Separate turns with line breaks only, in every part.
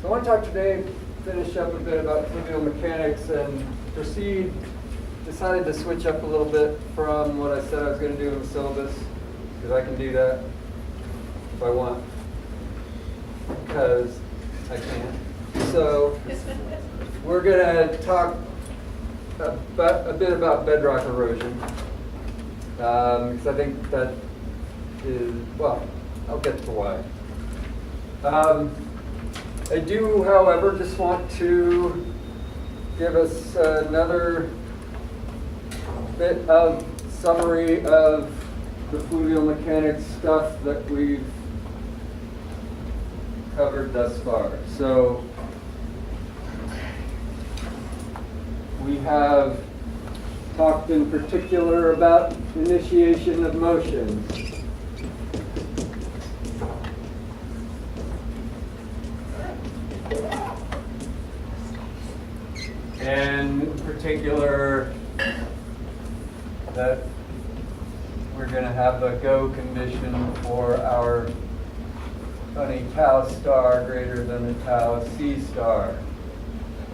So I want to talk today, finish up a bit about fluvial mechanics and decided to switch up a little bit from what I said I was going to do in the syllabus, because I can do that if I want, because I can. So we're going to talk a bit about bedrock erosion, because I think that is, well, I'll get to why. I do, however, just want to give us another bit of summary of the fluvial mechanics stuff that we've covered thus far. So we have talked in particular about initiation of motion. And in particular, that we're going to have a go condition for our funny tau star greater than the tau C star.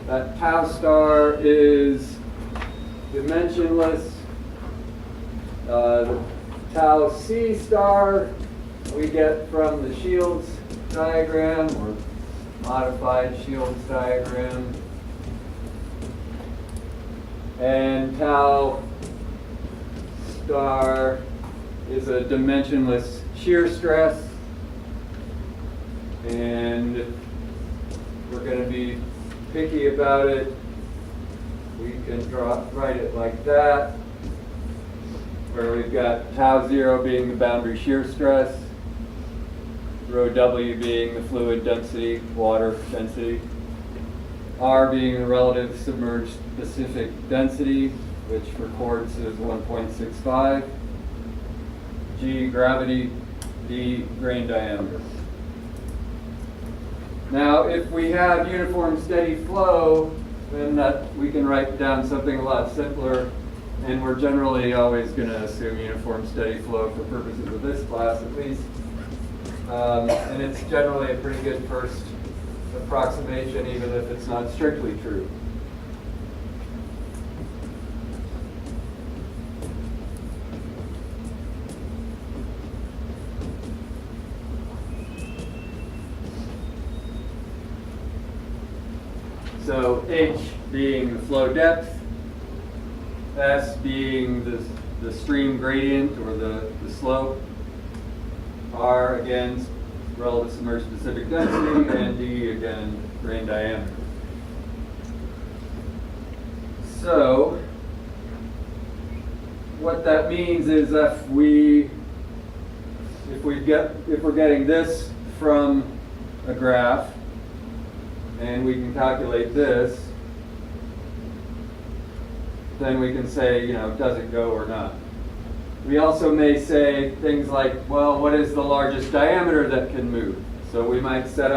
That tau star is dimensionless. The tau C star we get from the Shields diagram, or modified Shields diagram. And tau star is a dimensionless shear stress. And we're going to be picky about it. We can write it like that, where we've got tau 0 being the boundary shear stress, rho W being the fluid density, water density, R being the relative submerged specific density, which for quartz is 1.65, G gravity, D grain diameter. Now, if we have uniform steady flow, then we can write down something a lot simpler, and we're generally always going to assume uniform steady flow for purposes of this class at least. And it's generally a pretty good first approximation, even if it's not strictly true. So H being the flow depth, S being the stream gradient or the slope, R again relative submerged specific density, and D again grain diameter. So what that means is if we're getting this from a graph, and we can calculate this, then we can say, does it go or not? We also may say things like, well, what is the largest diameter that can move? So we might go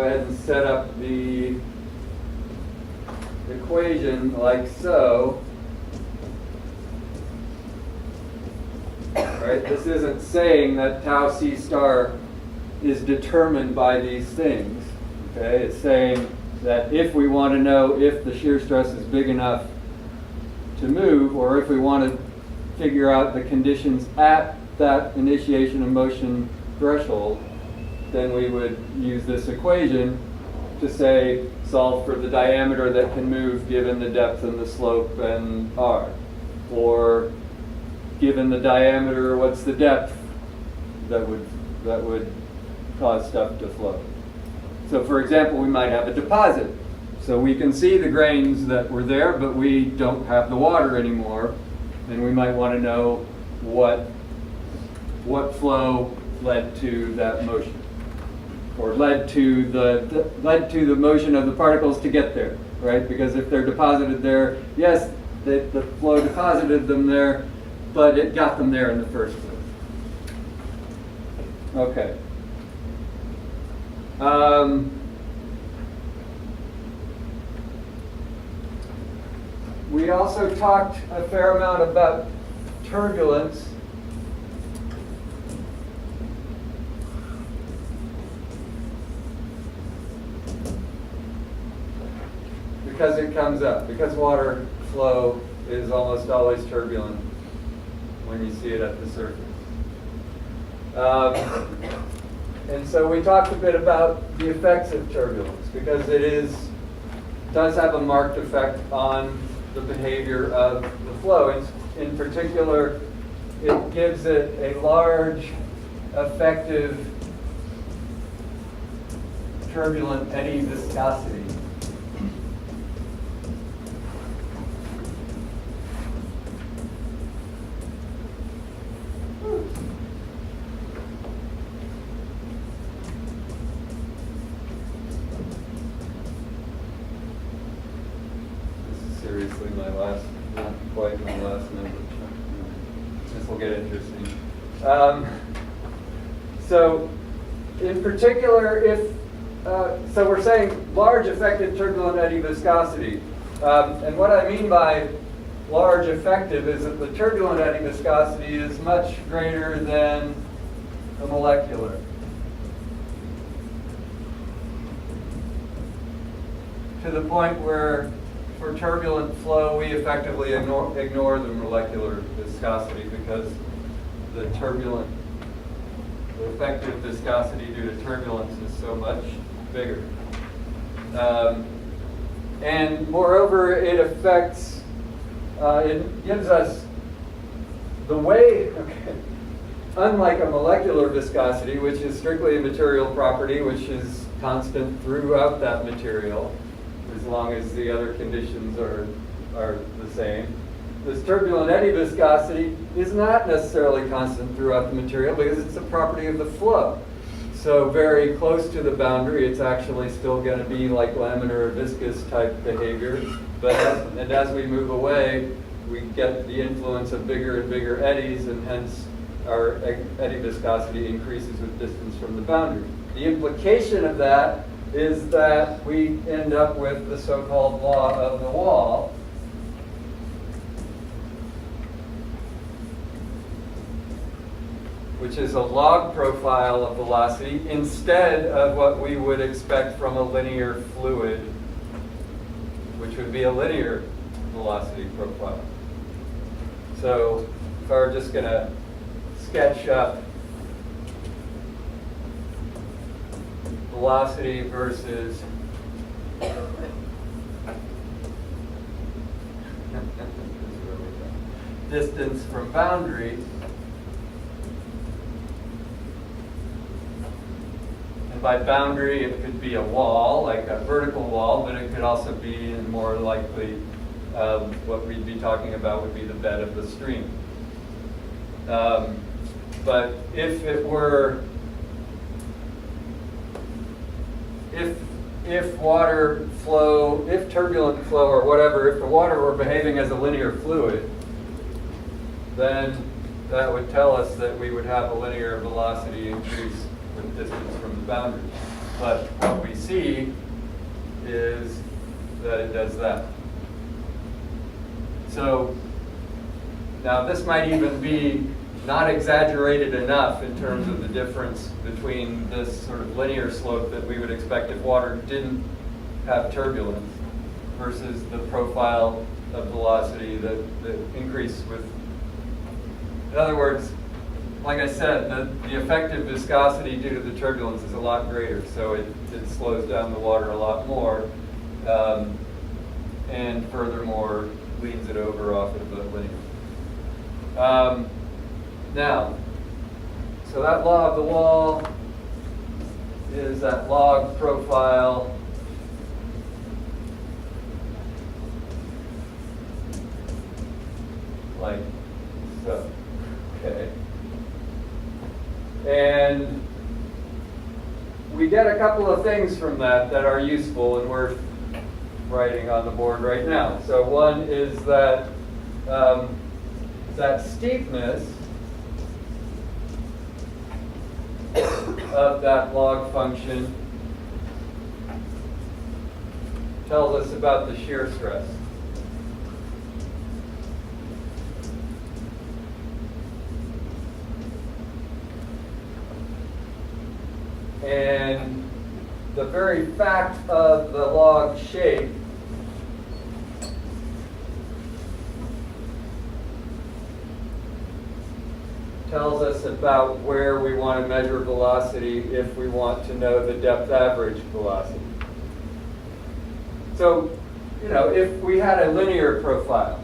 ahead and set up the equation like so. Right? This isn't saying that tau C star is determined by these things. Okay? It's saying that if we want to know if the shear stress is big enough to move, or if we want to figure out the conditions at that initiation of motion threshold, then we would use this equation to say solve for the diameter that can move given the depth and the slope and R. Or given the diameter, what's the depth that would cause stuff to flow. So for example, we might have a deposit. So we can see the grains that were there, but we don't have the water anymore. And we might want to know what flow led to that motion, or led to the motion of the particles to get there, right? Because if they're deposited there, yes, the flow deposited them there, but it got them there in the first place. Okay. We also talked a fair amount about turbulence. because it comes up, because water flow is almost always turbulent when you see it at the surface. And so we talked a bit about the effects of turbulence, because it does have a marked effect on the behavior of the flow. In particular, it gives it a large, effective, turbulent eddy viscosity. Seriously, not quite my last number. This will get interesting. So, in particular, so we're saying large effective turbulent eddy viscosity. And what I mean by large effective is that the turbulent eddy viscosity is much greater than the molecular. To the point where for turbulent flow, we effectively ignore the molecular viscosity, because the effective viscosity due to turbulence is so much bigger. And moreover, it affects, it gives us the way, unlike a molecular viscosity, which is strictly a material property, which is constant throughout that material, as long as the other conditions are the same. This turbulent eddy viscosity is not necessarily constant throughout the material, because it's a property of the flow. So very close to the boundary, it's actually still going to be like laminar or viscous type behavior. But as we move away, we get the influence of bigger and bigger eddies, and hence our eddy viscosity increases with distance from the boundary. The implication of that is that we end up with the so-called law of the wall, which is a log profile of velocity instead of what we would expect from a linear fluid, which would be a linear velocity profile. So if I were just going to sketch up velocity versus distance from boundary, and by boundary it could be a wall, like a vertical wall, but it could also be, and more likely what we'd be talking about would be the bed of the stream. But if it were, if water flow, if turbulent flow or whatever, if the water were behaving as a linear fluid, then that would tell us that we would have a linear velocity increase with distance from the boundary. But what we see is that it does that. So now this might even be not exaggerated enough in terms of the difference between this sort of linear slope that we would expect if water didn't have turbulence versus the profile of velocity that increase with. In other words, like I said, the effective viscosity due to the turbulence is a lot greater, so it slows down the water a lot more, and furthermore leans it over off of the linear. Now, so that law of the wall is that log profile like so. Okay. And we get a couple of things from that are useful and worth writing on the board right now. So one is that that steepness of that log function tells us about the shear stress. And the very fact of the log shape tells us about where we want to measure velocity if we want to know the depth average velocity. So, you know, if we had a linear profile,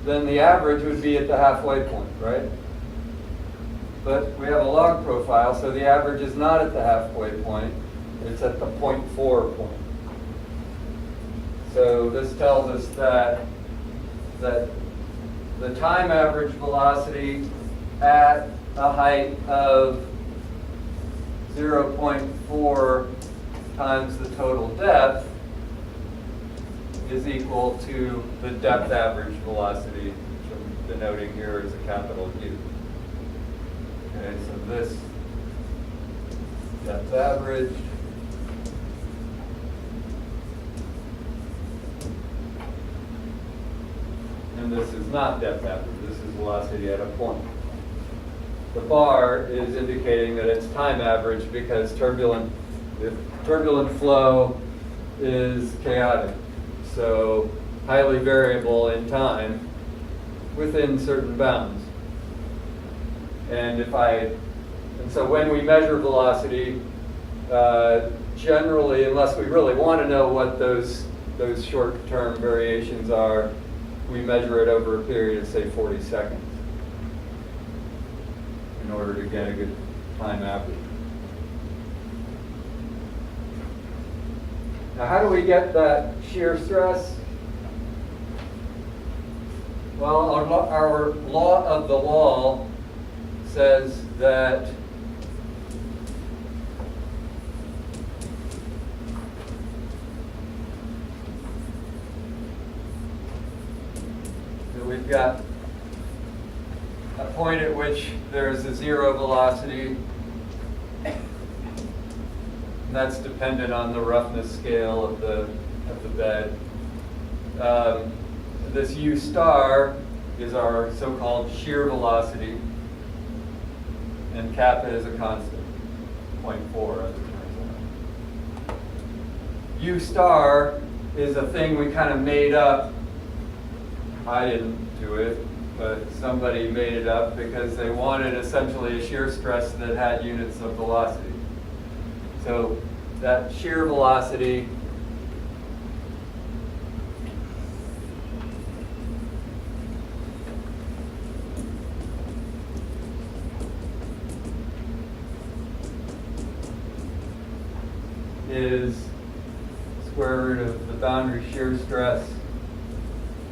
then the average would be at the halfway point, right? But we have a log profile, so the average is not at the halfway point, it's at the 0.4 point. So this tells us that the time average velocity at a height of 0.4 times the total depth is equal to the depth average velocity, which I'm denoting here as a capital U. Okay, so this depth average and this is not depth average, this is velocity at a point. The bar is indicating that it's time average because turbulent flow is chaotic, so highly variable in time within certain bounds. And so when we measure velocity, generally, unless we really want to know what those short-term variations are, we measure it over a period of, say, 40 seconds in order to get a good time average. Now, how do we get that shear stress? Well, our law of the wall says that we've got a point at which there's a zero velocity. And that's dependent on the roughness scale of the bed. This U star is our so-called shear velocity, and kappa is a constant, 0.4 as it turns out. U star is a thing we kind of made up. I didn't do it, but somebody made it up because they wanted essentially a shear stress that had units of velocity. So that shear velocity is square root of the boundary shear stress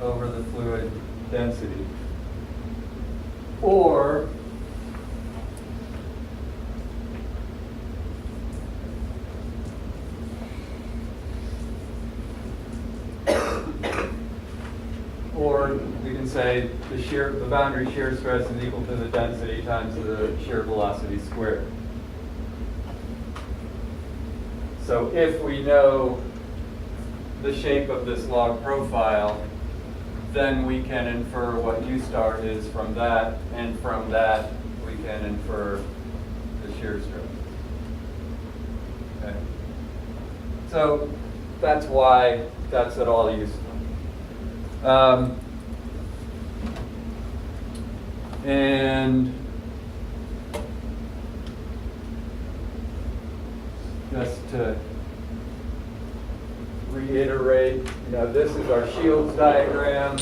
over the fluid density. Or we can say the boundary shear stress is equal to the density times the shear velocity squared. So if we know the shape of this log profile, then we can infer what U star is from that, and from that we can infer the shear stress. Okay. So that's why that's at all useful. And just to reiterate, this is our Shields diagram.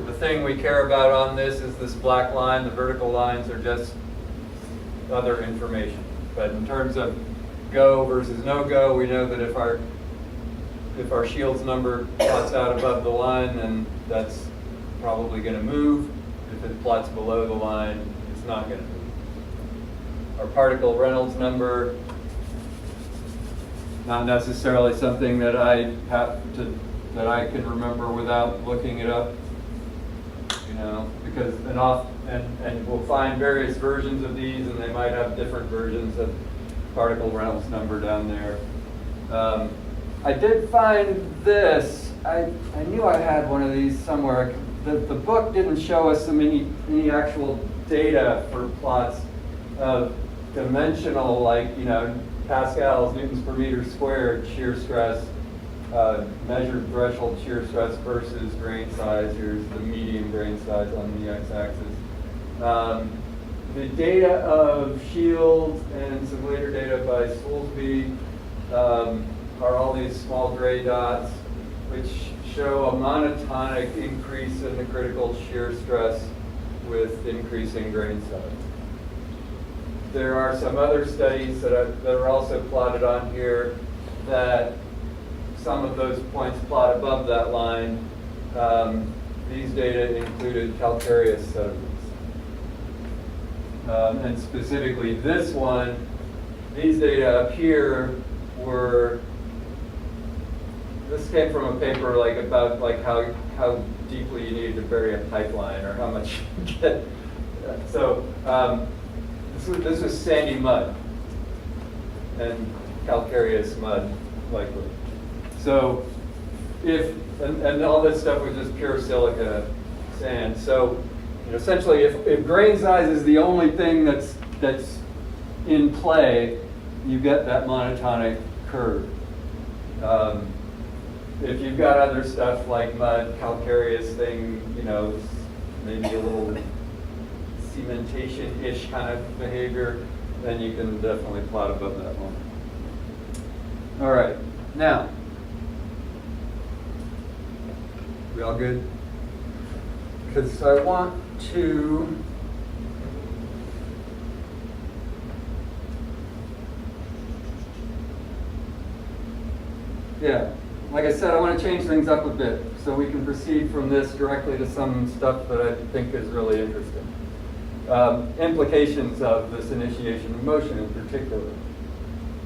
The thing we care about on this is this black line. The vertical lines are just other information. But in terms of go versus no go, we know that if our Shields number plots out above the line, then that's probably going to move. If it plots below the line, it's not going to move. Our particle Reynolds number, not necessarily something that I can remember without looking it up, because and we'll find various versions of these, and they might have different versions of particle Reynolds number down there. I did find this. I knew I had one of these somewhere. The book didn't show us any actual data for plots of dimensional, like, pascals, newtons per meter squared shear stress measured threshold shear stress versus grain size. Here's the median grain size on the x-axis. The data of Shields and some later data by Soulsby are all these small gray dots, which show a monotonic increase in the critical shear stress with increasing grain size. There are some other studies that are also plotted on here that some of those points plot above that line. These data included calcareous sediments. And specifically this one, these data up here this came from a paper about how deeply you need to bury a pipeline or how much you get. So this was sandy mud and calcareous mud likely. So and all this stuff was just pure silica sand. So essentially if grain size is the only thing that's in play, you get that monotonic curve. If you've got other stuff like mud, calcareous thing, maybe a little cementation-ish kind of behavior, then you can definitely plot above that one. All right, now, we all good? Because I want to like I said, I want to change things up a bit so we can proceed from this directly to some stuff that I think is really interesting. Implications of this initiation of motion in particular.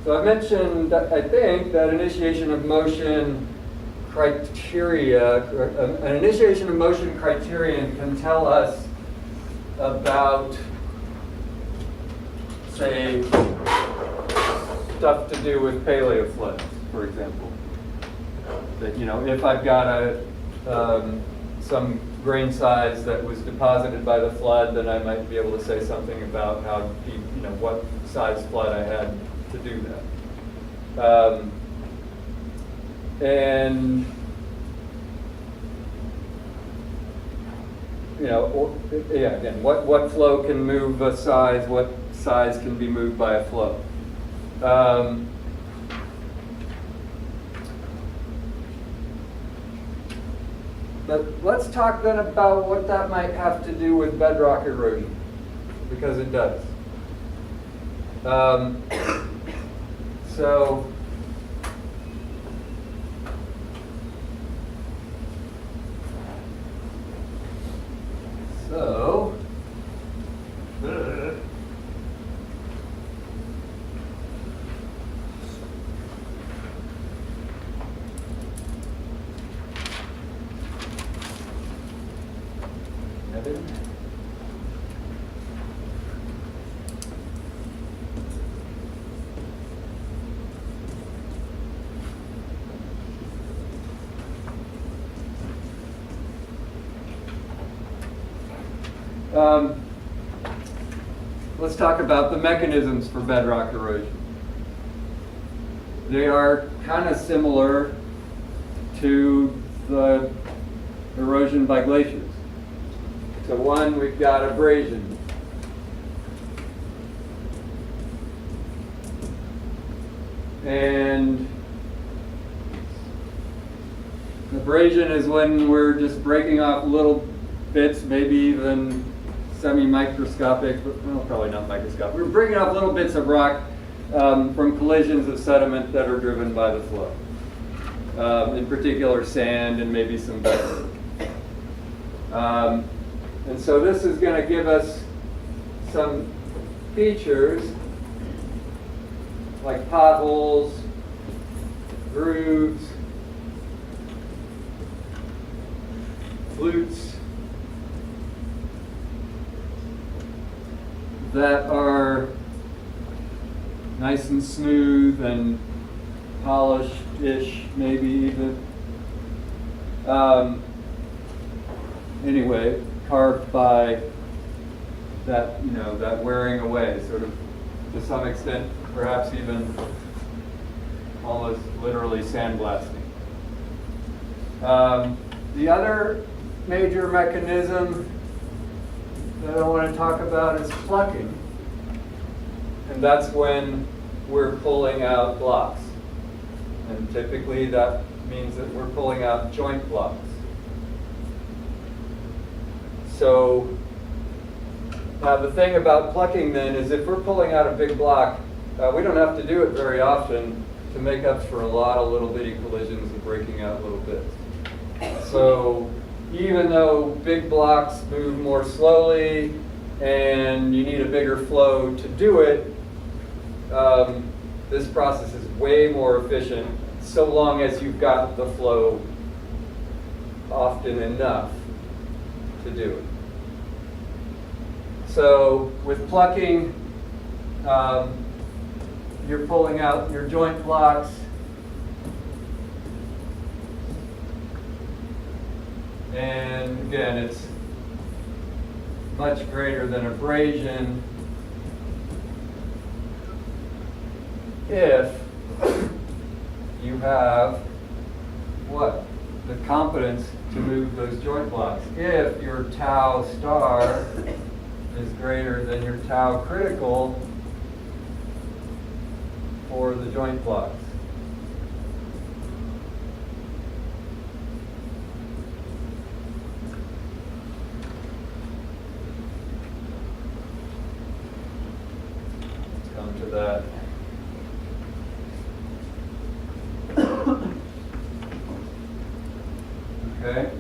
So I mentioned, I think, that initiation of motion criteria, an initiation of motion criterion can tell us about, say, stuff to do with paleofloods, for example. That if I've got some grain size that was deposited by the flood, then I might be able to say something about how deep, what size flood I had to do that. And again, what flow can move a size? What size can be moved by a flow? But let's talk then about what that might have to do with bedrock erosion, because it does. So let's talk about the mechanisms for bedrock erosion. They are kind of similar to the erosion by glaciers. So one, we've got abrasion. And abrasion is when we're just breaking off little bits, maybe even semi-microscopic, but well, probably not microscopic. We're breaking off little bits of rock from collisions of sediment that are driven by the flow. In particular, sand and maybe some bedrock. And so this is going to give us some features like potholes, grooves, flutes that are nice and smooth and polished-ish, maybe even. Anyway, carved by that, that wearing away, sort of, to some extent, perhaps even almost literally sandblasting. The other major mechanism that I want to talk about is plucking. And that's when we're pulling out blocks. And typically that means that we're pulling out joint blocks. So now the thing about plucking then is if we're pulling out a big block, we don't have to do it very often to make up for a lot of little bitty collisions and breaking out little bits. So even though big blocks move more slowly and you need a bigger flow to do it, this process is way more efficient so long as you've got the flow often enough to do it. So with plucking, you're pulling out your joint blocks. And again, it's much greater than abrasion if you have what? The competence to move those joint blocks. If your tau star is greater than your tau critical for the joint blocks. Let's come to that. Okay.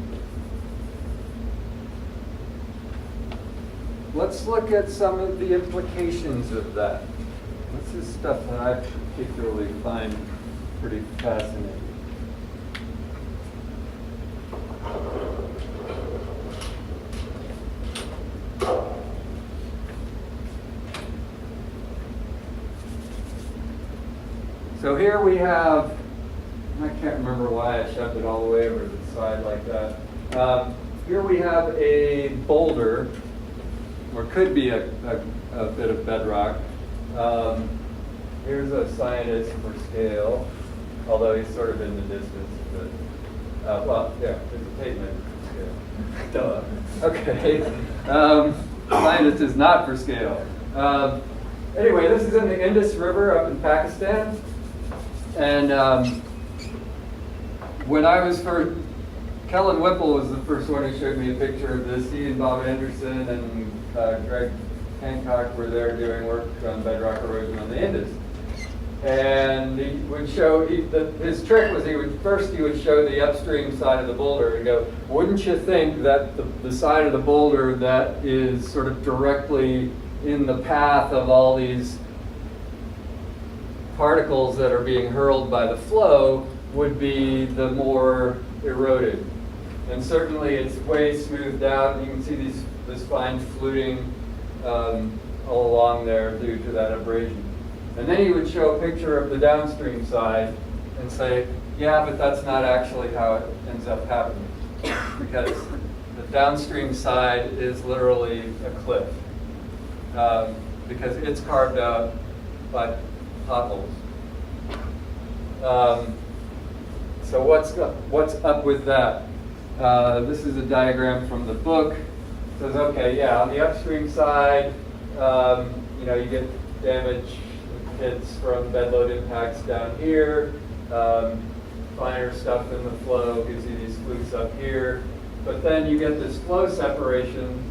Let's look at some of the implications of that. This is stuff that I particularly find pretty fascinating. So here we have, I can't remember why I shoved it all the way over to the side like that. Here we have a boulder, or could be a bit of bedrock. Here's a scientist for scale, although he's sort of in the distance. But, well, yeah, there's a pavement for scale. Duh. Okay. Scientist is not for scale. Anyway, this is in the Indus River up in Pakistan. And when I was first, Kellen Whipple was the first one who showed me a picture of this. He and Bob Anderson and Greg Hancock were there doing work on bedrock erosion on the Indus. And he would show, his trick was he would show the upstream side of the boulder and go, wouldn't you think that the side of the boulder that is sort of directly in the path of all these particles that are being hurled by the flow would be the more eroded. And certainly it's way smoothed out. You can see this fine fluting all along there due to that abrasion. And then he would show a picture of the downstream side and say, yeah, but that's not actually how it ends up happening. Because the downstream side is literally a cliff. Because it's carved out by potholes. So what's up with that? This is a diagram from the book. It says, okay, yeah, on the upstream side, you get damage hits from bed load impacts down here. Finer stuff in the flow gives you these flukes up here. But then you get this flow separation,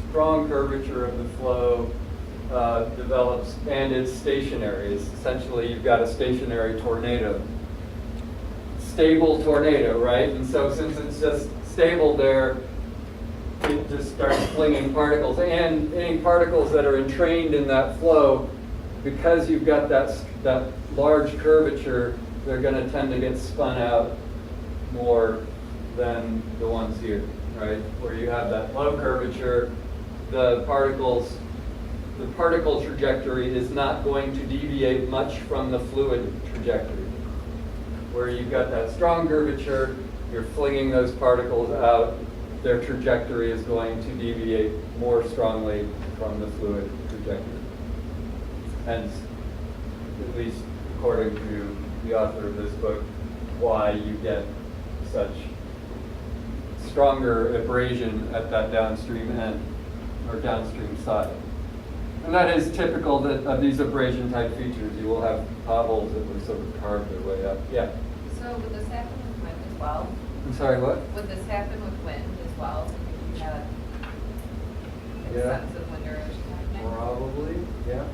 strong curvature of the flow develops, and it's stationary. It's essentially, you've got a stationary tornado. Stable tornado, right? And so since it's just stable there, it just starts flinging particles. And any particles that are entrained in that flow, because you've got that large curvature, they're going to tend to get spun out more than the ones here, right? Where you have that low curvature, the particle trajectory is not going to deviate much from the fluid trajectory. Where you've got that strong curvature, you're flinging those particles out, their trajectory is going to deviate more strongly from the fluid trajectory. Hence, at least according to the author of this book, why you get such stronger abrasion at that downstream end or downstream side. And that is typical of these abrasion type features. You will have potholes that will sort of carve their way up. Yeah?
So would this happen with wind as well?
I'm sorry, what?
Would this happen with wind as well? If you had
Yeah.
sense of wind erosion happening?
Probably, yeah.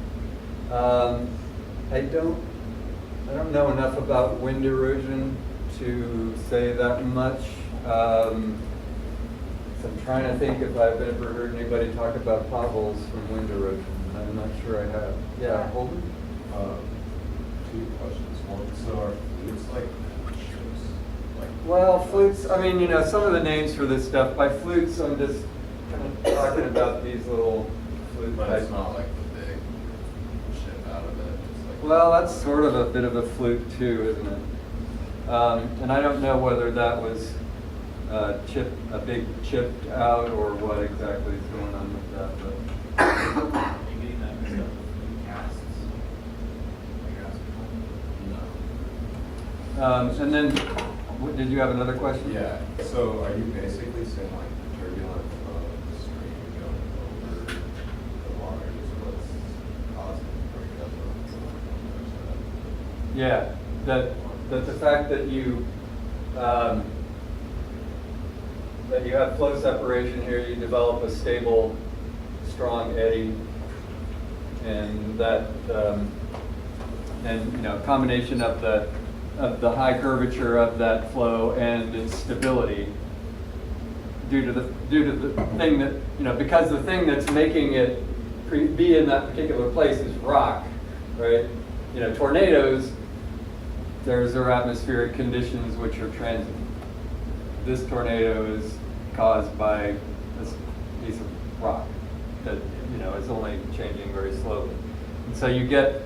I don't know enough about wind erosion to say that much. So I'm trying to think if I've ever heard anybody talk about potholes from wind erosion. I'm not sure I have. Yeah, Holden?
Two questions. One, so are flutes like ships? Like,
Well, flutes, I mean, some of the names for this stuff, by flutes, I'm just kind of talking about these little flute
but
type.
it's not like the big ship out of it. It's like
Well, that's sort of a bit of a flute too, isn't it? And I don't know whether that was a big chipped out or what exactly is going on with that. But
You getting that mixed up with casts? Like
no.
and then, did you have another question?
Yeah. So are you basically saying like the turbulent flow of the stream going over the water is what's causing the breakup of the
Yeah, that the fact that you have flow separation here, you develop a stable, strong eddy, and that combination of the high curvature of that flow and its stability due to the thing that because the thing that's making it be in that particular place is rock, right? Tornadoes, there's their atmospheric conditions which are transient. This tornado is caused by this piece of rock that is only changing very slowly. And so you get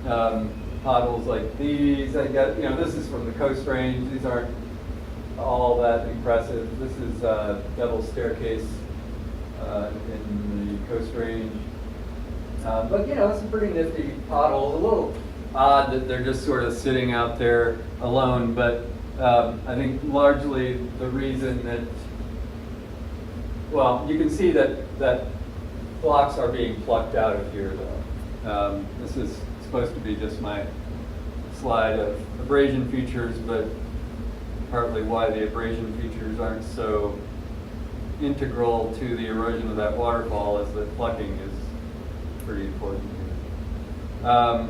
potholes like these. I get this is from the Coast Range. These aren't all that impressive. This is Devil's Staircase in the Coast Range. But some pretty nifty potholes. A little odd that they're just sort of sitting out there alone, but I think largely the reason that, well, you can see that blocks are being plucked out of here, though. This is supposed to be just my slide of abrasion features, but partly why the abrasion features aren't so integral to the erosion of that waterfall is that plucking is pretty important here.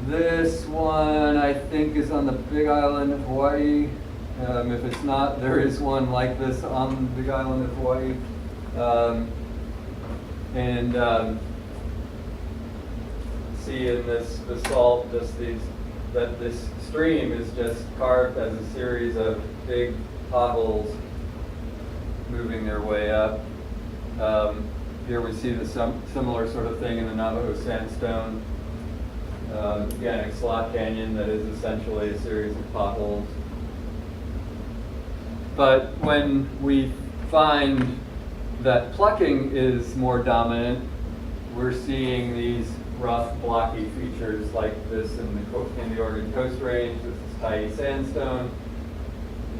This one, I think, is on the Big Island of Hawaii. If it's not, there is one like this on the Big Island of Hawaii. See in this basalt, that this stream is just carved as a series of big potholes moving their way up. Here we see the similar sort of thing in the Navajo Sandstone. Again, a slot canyon that is essentially a series of potholes. But when we find that plucking is more dominant, we're seeing these rough, blocky features like this in the Oregon Coast Range. This is Tyee sandstone.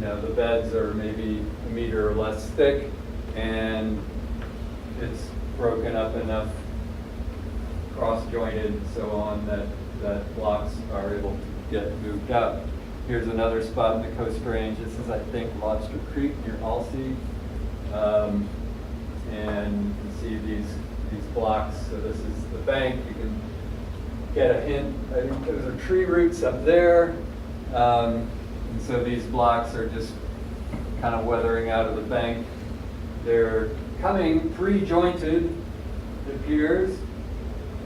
The beds are maybe a meter or less thick, and it's broken up enough, cross-jointed and so on, that blocks are able to get moved out. Here's another spot in the Coast Range. This is, I think, Lobster Creek near Alsea. And you can see these blocks. So this is the bank. You can get a hint. I think those are tree roots up there. And so these blocks are just kind of weathering out of the bank. They're coming pre-jointed, it appears,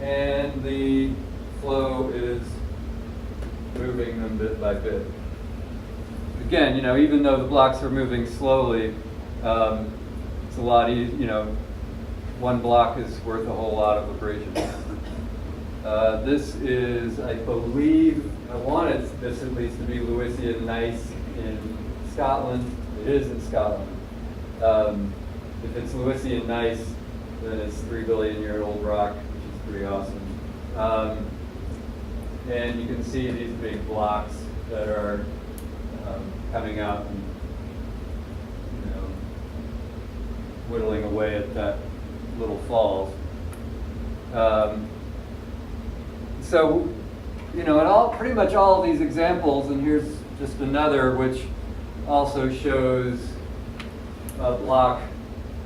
and the flow is moving them bit by bit. Again, even though the blocks are moving slowly, it's a lot easier. One block is worth a whole lot of abrasion. This is, I believe, I wanted this at least to be Lewisian gneiss in Scotland. It is in Scotland. If it's Lewisian gneiss, then it's 3 billion year old rock, which is pretty awesome. And you can see these big blocks that are coming out and whittling away at that little falls. So, you know, in pretty much all of these examples, and here's just another which also shows a block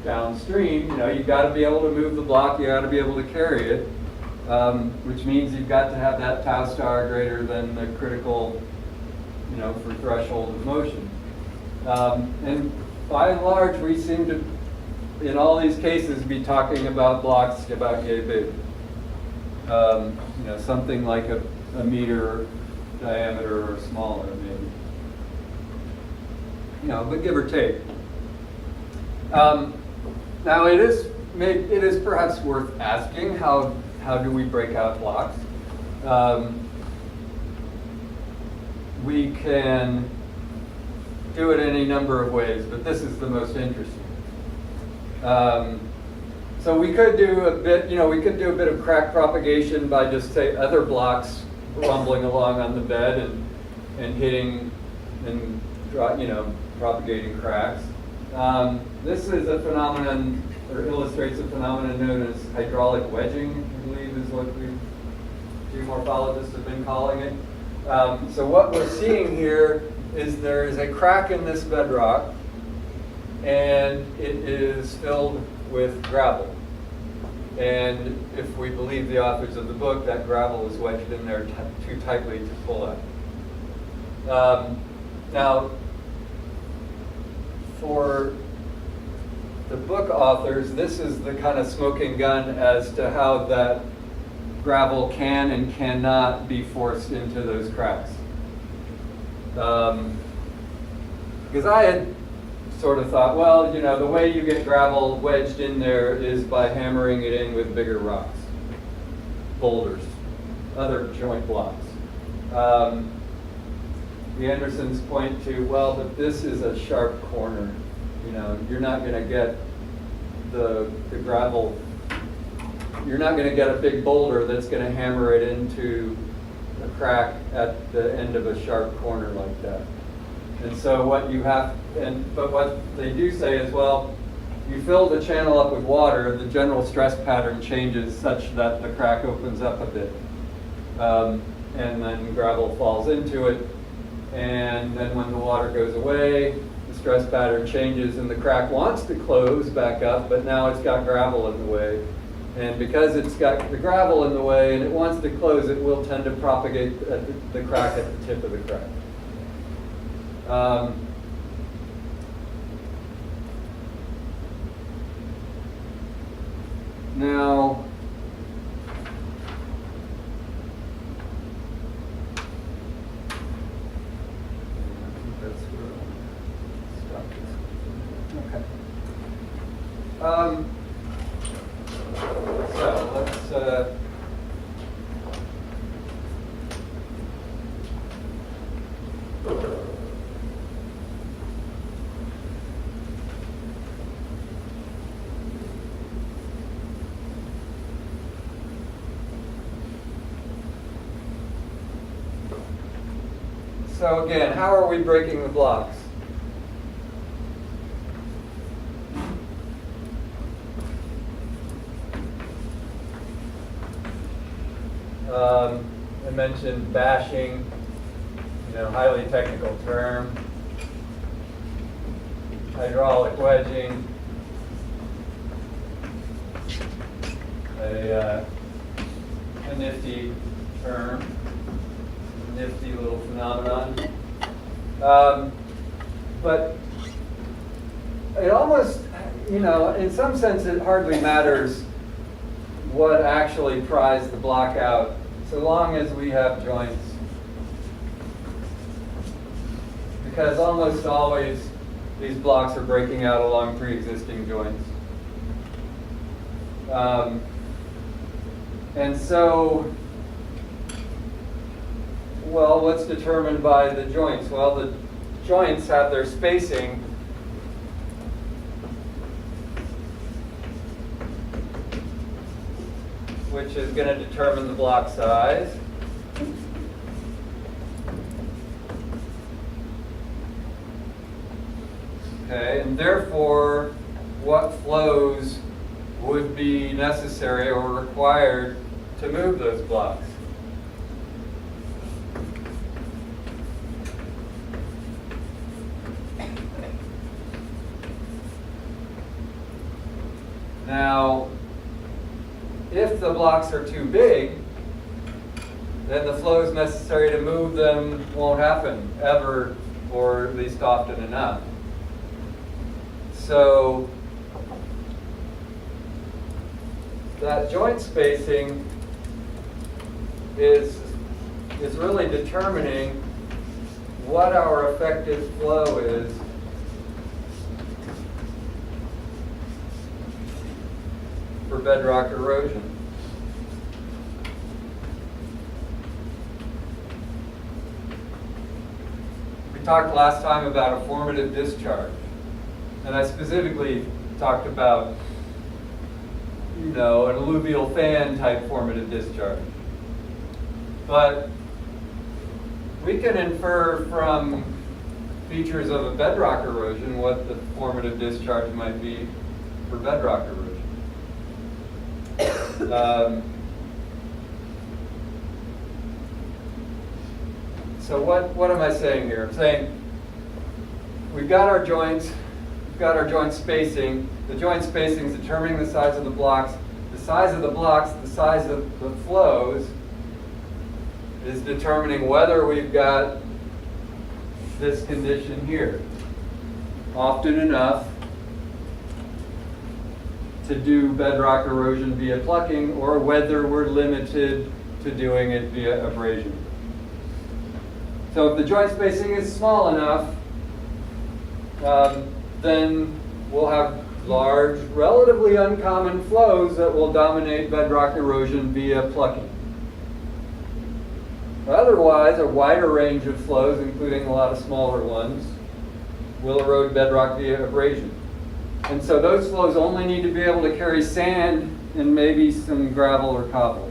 downstream. You know, you've got to be able to move the block, you got to be able to carry it, which means you've got to have that tau star greater than the critical, you know, for threshold of motion. And by and large, we seem to, in all these cases, be talking about blocks about yay big. You know, something like a meter diameter or smaller, maybe. You know, but give or take. Now it is perhaps worth asking how do we break out blocks? We can do it any number of ways, but this is the most interesting. So we could do a bit, you know, we could do a bit of crack propagation by just say other blocks rumbling along on the bed and hitting and, you know, propagating cracks. This is a phenomenon, or illustrates a phenomenon known as hydraulic wedging, I believe is what geomorphologists have been calling it. So what we're seeing here is there is a crack in this bedrock, and it is filled with gravel. And if we believe the authors of the book, that gravel is wedged in there too tightly to pull out. Now, for the book authors, this is the kind of smoking gun as to how that gravel can and cannot be forced into those cracks. Because I had sort of thought, well, you know, the way you get gravel wedged in there is by hammering it in with bigger rocks, boulders, other joint blocks. The Andersons point to, well, but this is a sharp corner. You know, you're not going to get the gravel, you're not going to get a big boulder that's going to hammer it into a crack at the end of a sharp corner like that. And so what you have, but what they do say is, well, you fill the channel up with water, the general stress pattern changes such that the crack opens up a bit. And then gravel falls into it. And then when the water goes away, the stress pattern changes and the crack wants to close back up, but now it's got gravel in the way. And because it's got the gravel in the way and it wants to close, it will tend to propagate the crack at the tip of the crack. Now, that's where I'll stop this. Okay. So let's So again, how are we breaking the blocks? I mentioned bashing, you know, highly technical term. Hydraulic wedging, a nifty term. Nifty little phenomenon. But it almost, you know, in some sense it hardly matters what actually pries the block out, so long as we have joints. Because almost always these blocks are breaking out along pre-existing joints. And so, well, what's determined by the joints? Well, the joints have their spacing. Which is going to determine the block size. Okay, and therefore, what flows would be necessary or required to move those blocks. Now, if the blocks are too big, then the flows necessary to move them won't happen ever, or at least often enough. So that joint spacing is really determining what our effective flow is for bedrock erosion. We talked last time about a formative discharge, and I specifically talked about, an alluvial fan type formative discharge. But we can infer from features of a bedrock erosion what the formative discharge might be for bedrock erosion. So what am I saying here? I'm saying we've got our joints, we've got our joint spacing. The joint spacing is determining the size of the blocks. The size of the blocks, the size of the flows is determining whether we've got this condition here often enough to do bedrock erosion via plucking, or whether we're limited to doing it via abrasion. So if the joint spacing is small enough, then we'll have large, relatively uncommon flows that will dominate bedrock erosion via plucking. Otherwise, a wider range of flows, including a lot of smaller ones, will erode bedrock via abrasion. And so those flows only need to be able to carry sand and maybe some gravel or cobble.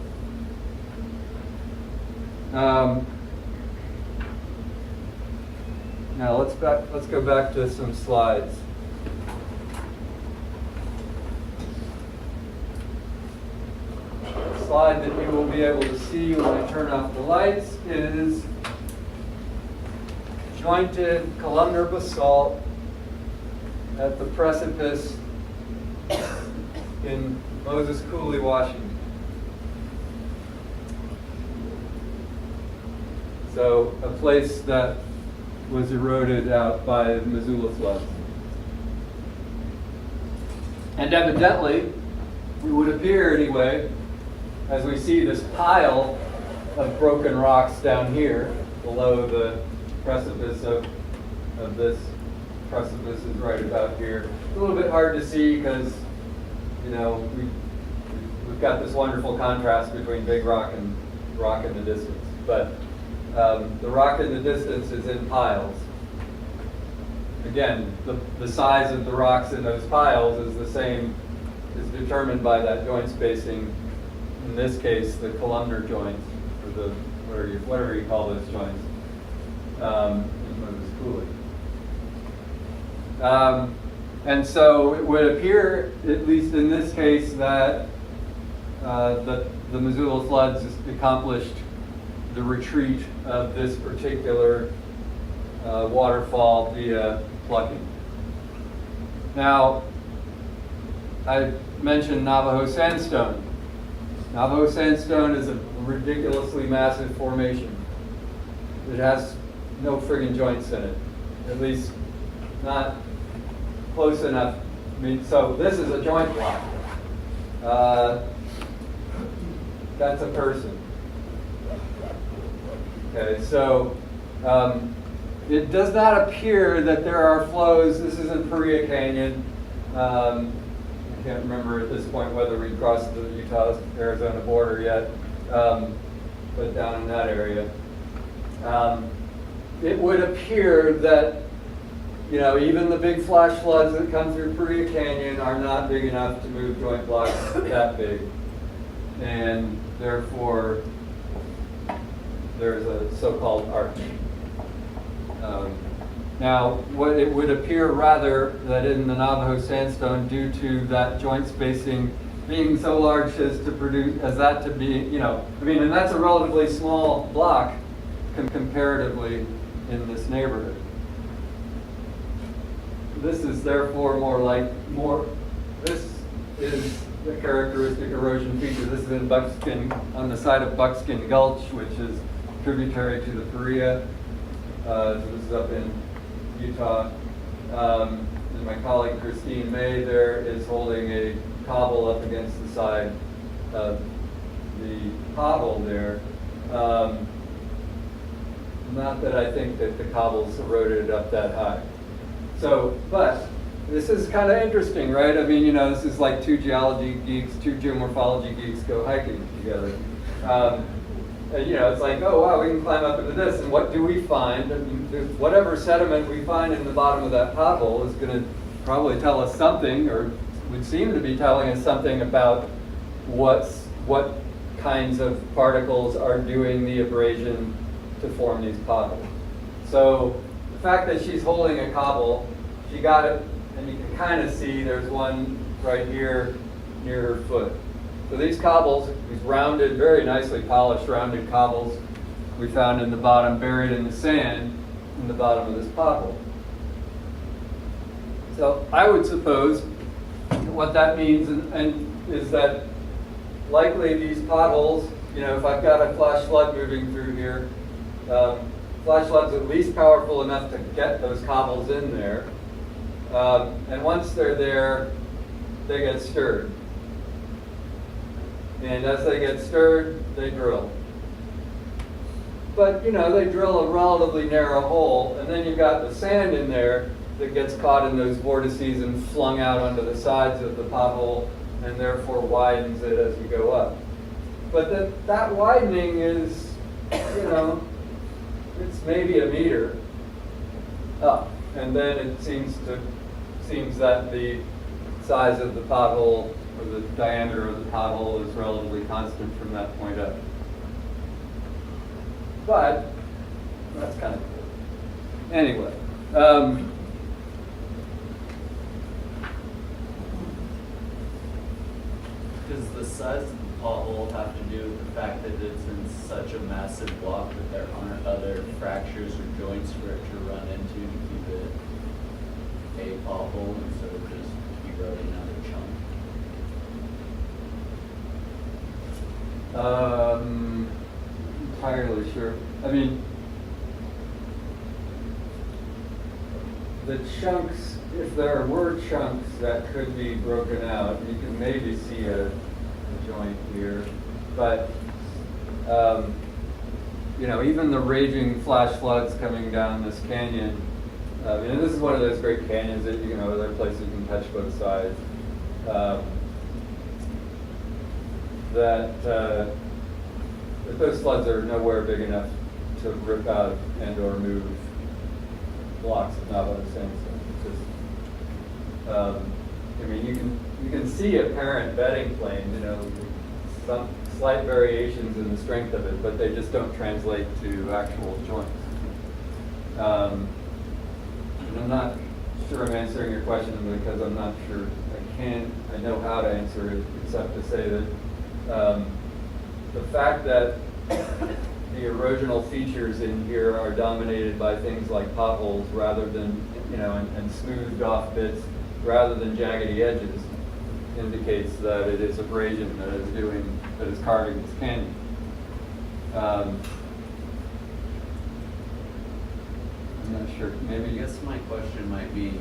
Now let's go back to some slides. The slide that you will be able to see when I turn off the lights is jointed columnar basalt at the precipice in Moses Coulee, Washington. So a place that was eroded out by the Missoula floods. And evidently, we would appear anyway, as we see this pile of broken rocks down here below the precipice of this precipice is right about here. A little bit hard to see because, we've got this wonderful contrast between big rock and rock in the distance. But the rock in the distance is in piles. Again, the size of the rocks in those piles is the same, is determined by that joint spacing. In this case, the columnar joints, or the whatever you call those joints, in Moses Coulee. And so it would appear, at least in this case, that the Missoula floods accomplished the retreat of this particular waterfall via plucking. Now, I mentioned Navajo Sandstone. Navajo Sandstone is a ridiculously massive formation. It has no friggin' joints in it, at least not close enough. I mean, so this is a joint block. That's a person. Okay, so it does not appear that there are flows. This isn't Paria Canyon. I can't remember at this point whether we crossed the Utah-Arizona border yet, but down in that area. It would appear that, even the big flash floods that come through Paria Canyon are not big enough to move joint blocks that big. And therefore, there's a so-called arch. Now, what it would appear rather that in the Navajo Sandstone, due to that joint spacing being so large as to produce, as that to be, you know, I mean, and that's a relatively small block comparatively in this neighborhood. This is therefore this is the characteristic erosion feature. This is in Buckskin, on the side of Buckskin Gulch, which is tributary to the Paria. So this is up in Utah. And my colleague Christine May there is holding a cobble up against the side of the pothole there. Not that I think that the cobble's eroded up that high. So, but this is kind of interesting, right? I mean, you know, this is like two geology geeks, two geomorphology geeks go hiking together. And, you know, it's like, oh wow, we can climb up into this, and what do we find? I mean, whatever sediment we find in the bottom of that pothole is going to probably tell us something, or would seem to be telling us something about what kinds of particles are doing the abrasion to form these potholes. So the fact that she's holding a cobble, she got it, and you can kind of see there's one right here near her foot. So these cobbles, these rounded, very nicely polished rounded cobbles, we found in the bottom, buried in the sand in the bottom of this pothole. So I would suppose what that means and is that likely these potholes, you know, if I've got a flash flood moving through here, flash flood's at least powerful enough to get those cobbles in there. And once they're there, they get stirred. And as they get stirred, they drill. But, you know, they drill a relatively narrow hole, and then you've got the sand in there that gets caught in those vortices and flung out onto the sides of the pothole, and therefore widens it as you go up. But that widening is, you know, it's maybe a meter up. And then it seems that the size of the pothole, or the diameter of the pothole, is relatively constant from that point up. But that's kind of cool. Anyway,
Does the size of the pothole have to do with the fact that it's in such a massive block that there aren't other fractures or joints for it to run into to keep it a pothole instead of just eroding another chunk?
Entirely sure. I mean, the chunks, if there were chunks that could be broken out, you can maybe see a joint here. But, you know, even the raging flash floods coming down this canyon, and this is one of those great canyons that, you know, there are places you can touch both sides. That those floods are nowhere big enough to rip out and or move blocks of Navajo sandstone. It's just, I mean, you can see apparent bedding planes, you know, some slight variations in the strength of it, but they just don't translate to actual joints. And I'm not sure I'm answering your question because I'm not sure I know how to answer it, except to say that the fact that the erosional features in here are dominated by things like potholes rather than, you know, and smoothed off bits rather than jaggedy edges indicates that it is abrasion that is carving this canyon. I'm not sure. Maybe.
I guess my question might be,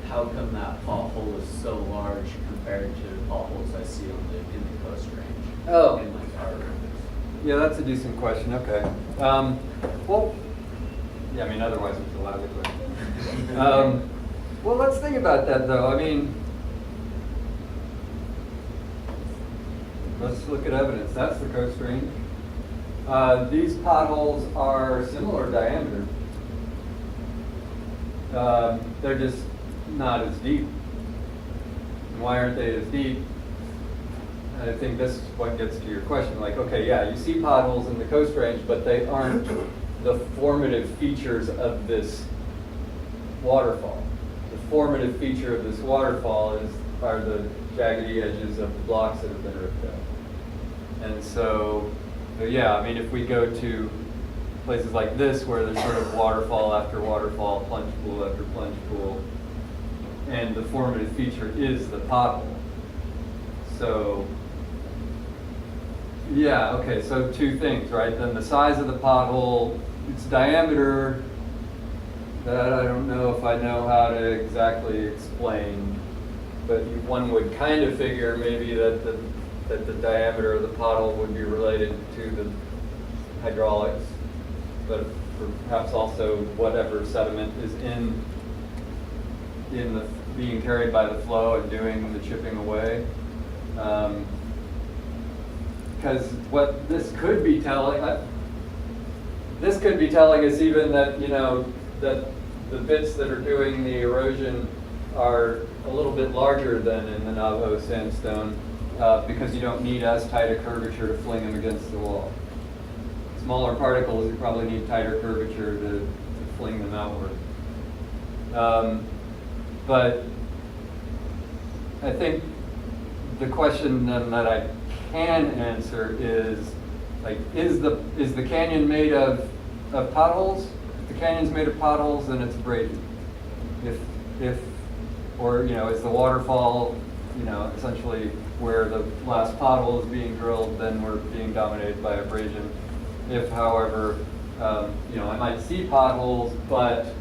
how come that pothole is so large compared to potholes I see in the Coast Range?
Oh.
In like our rivers?
Yeah, that's a decent question. Okay. Well, yeah, I mean, otherwise it's a lousy question. Well, let's think about that, though. I mean, let's look at evidence. That's the Coast Range. These potholes are similar diameter. They're just not as deep. And why aren't they as deep? I think this is what gets to your question. Like, okay, yeah, you see potholes in the Coast Range, but they aren't the formative features of this waterfall. The formative feature of this waterfall are the jaggedy edges of the blocks that have been ripped out. And so yeah, I mean, if we go to places like this where there's sort of waterfall after waterfall, plunge pool after plunge pool, and the formative feature is the pothole. So, yeah, okay, so two things, right? Then the size of the pothole, its diameter, that I don't know if I know how to exactly explain, but one would kind of figure maybe that the diameter of the pothole would be related to the hydraulics, but perhaps also whatever sediment is in the being carried by the flow and doing the chipping away. Because what this could be telling us even that, you know, that the bits that are doing the erosion are a little bit larger than in the Navajo Sandstone, because you don't need as tight a curvature to fling them against the wall. Smaller particles, you probably need tighter curvature to fling them outward. But I think the question then that I can answer is, like, is the canyon made of potholes? If the canyon's made of potholes, then it's abrasion. Or, you know, is the waterfall, you know, essentially where the last pothole is being drilled, then we're being dominated by abrasion. If, however, you know, I might see potholes, but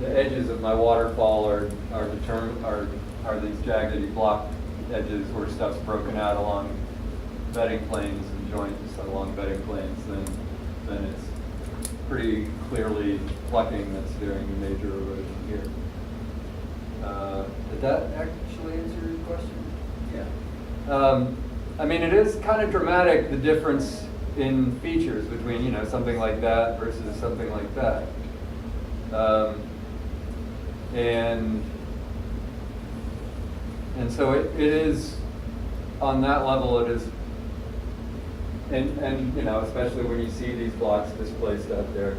the edges of my waterfall are these jaggedy block edges where stuff's broken out along bedding planes and joints along bedding planes, then it's pretty clearly plucking that's doing the major erosion here. Did that actually answer your question? Yeah. I mean, it is kind of dramatic, the difference in features between, you know, something like that versus something like that. And so it is, on that level, it is, and you know, especially when you see these blocks displaced out there.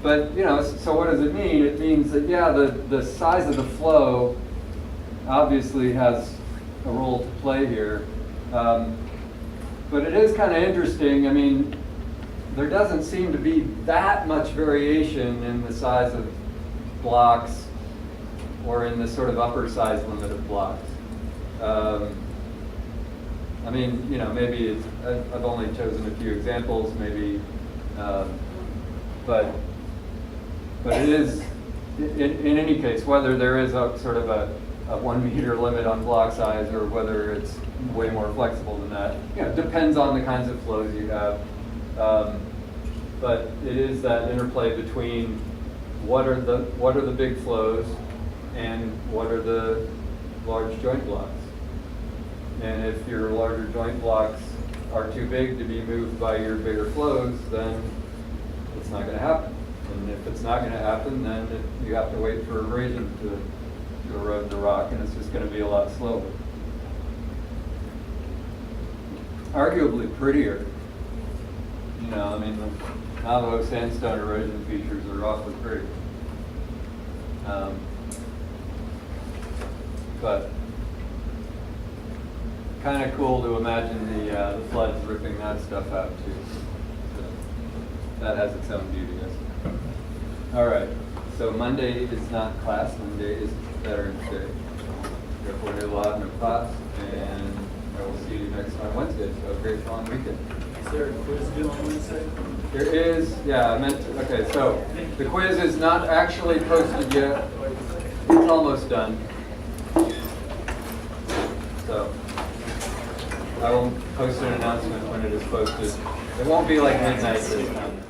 But, you know, so what does it mean? It means that, yeah, the size of the flow obviously has a role to play here. But it is kind of interesting. I mean, there doesn't seem to be that much variation in the size of blocks or in the sort of upper size limit of blocks. I mean, you know, maybe I've only chosen a few examples, maybe, but it is, in any case, whether there is a sort of a 1 meter limit on block size or whether it's way more flexible than that, you know, depends on the kinds of flows you have. But it is that interplay between what are the big flows and what are the large joint blocks. And if your larger joint blocks are too big to be moved by your bigger flows, then it's not going to happen. And if it's not going to happen, then you have to wait for abrasion to erode the rock, and it's just going to be a lot slower. Arguably prettier. You know, I mean, the Navajo Sandstone erosion features are awfully pretty. But kind of cool to imagine the floods ripping that stuff out too. So that has its own beauty, I suppose. All right, so Monday is not class. Monday is Veterans Day. Therefore, we'll have no class, and I will see you next on Wednesday. So a great long weekend.
Is there a quiz due on Wednesday?
There is, yeah, I meant to, okay, so the quiz is not actually posted yet. It's almost done. So I will post an announcement when it is posted. It won't be like midnight this time.